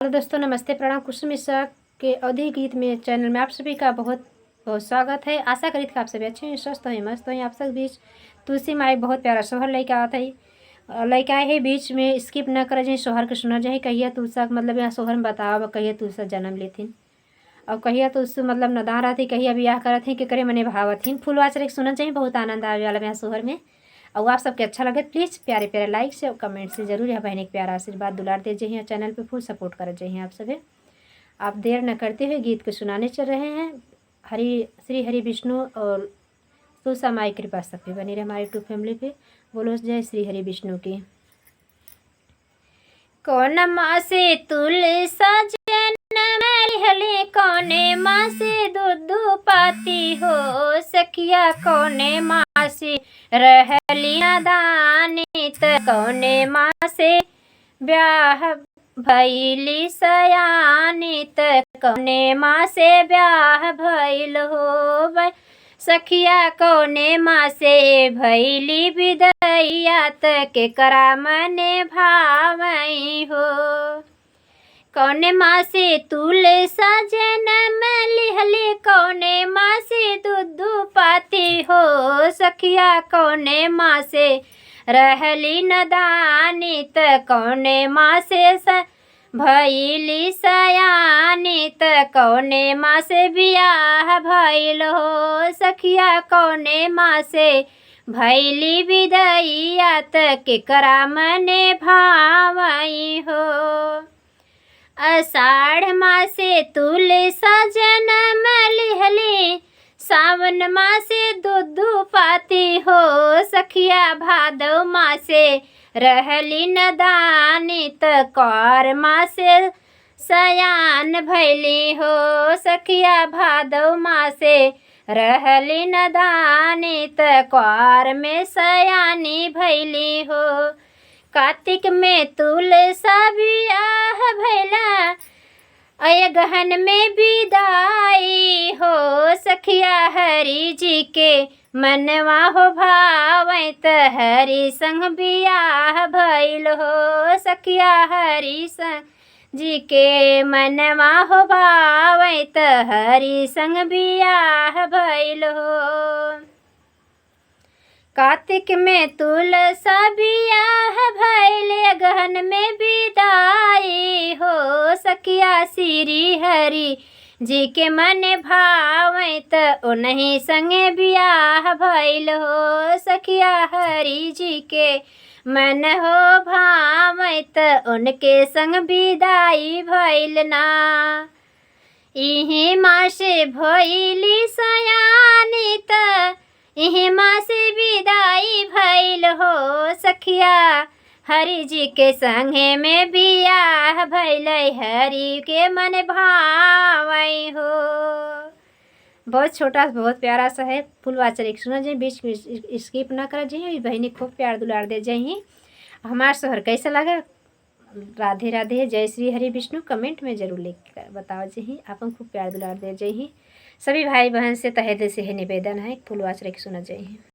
Hello दोस्तों, नमस्ते, प्रणाम। कुसुम मिश्रा के अवधी गीत में चैनल में आप सभी का बहुत बहुत स्वागत है। आशा करी थी आप सभी अच्छे हैं, स्वस्थ हैं, मस्त हैं। आप सब बीच तुलसी माँ एक बहुत प्यारा सोहर लेके आता है, लेके आए है। बीच में स्किप न कर जाए, सोहर के सुना जाए। कहिया तुलसा मतलब यहाँ सोहर में बताओ कहिया तुलसा जन्म लेथिन और कहिया तो उससे मतलब नदान रहती, कहिया ब्याह करत थी, करे मने भावथिन। फूलवाचर सुनना चाहिए, बहुत आनंद आवे वाला यहाँ सोहर में। और आप सबके अच्छा लगे प्लीज़ प्यारे प्यारे लाइक से और कमेंट से जरूर यहाँ बहन एक प्यारा आशीर्वाद दुलार दे जाइए। चैनल पे फुल सपोर्ट कर जाइए आप सभी। आप देर न करते हुए गीत को सुनाने चल रहे हैं। श्री हरि विष्णु और तुलसा माई कृपा सब पे बनी रहे हमारी यूट्यूब फैमिली पे। बोलो जय श्री हरि विष्णु की। कौन माँ से तुलसा हले कौने माँ से दूध पाती हो सखिया, कौने माँ से रहली नादानित, कौने माँ से ब्याह भैली सयानित, कौने माँ से ब्याह भैल हो सखिया, कौने माँ से भैली विदैयात, के करा मने भावई हो। कौने माँ से तुलसा जन्म लिहले, कौने माँ से दूध पाती हो सखिया, कौने माँ से रहली नदानित, कौने माँ से भैली सयानित, कौने माँ से बियाह भैल हो सखिया, कौने माँ से भैली विदैयात, के करा मने भावई हो। आषाढ़ मासे तुलसा जन्म लिहले, सावन मासे दूध पाती हो सखिया, भादव मासे रहली नदानित, कौर मासे सयान भैली हो सखिया, भादव मासे रहली नदानित, कौर में सयानी भैली हो। कार्तिक में तुलसा बियाह भैला, अय गहन में विदाई हो सखिया, हरि जी के मनवा हो भावत, हरि संग बियाह भैल हो सखिया, हरि संग जी के मनवा हो भावत, हरि संग बियाह भैल हो। कार्तिक में तुलसा बियाह भैले, गहन में विदाई हो सखिया, श्री हरि जी के मन भावत, उन्हीं संगे बियाह भैल हो सखिया, हरि जी के मन हो भावत, उनके संग विदाई भैल ना। इही माँ से भैली सयानित, इही माँ से विदाई भैल हो सखिया, हरि जी के संगे में बियाह भैल, हरि के मन भावई हो। बहुत छोटा बहुत प्यारा सा है। फुलवाचर एक सुना जाए, बीच में स्किप ना कर जाइए। बहनी खूब प्यार दुलार दे जाइए। हमारा सोहर कैसा लगा, राधे राधे, जय श्री हरि विष्णु कमेंट में जरूर लिख कर बताओ जी। आप खूब प्यार दुलार दे जाइए। सभी भाई बहन से तहे दिल से है निवेदन है, फुलवाचर एक सुना जाइए।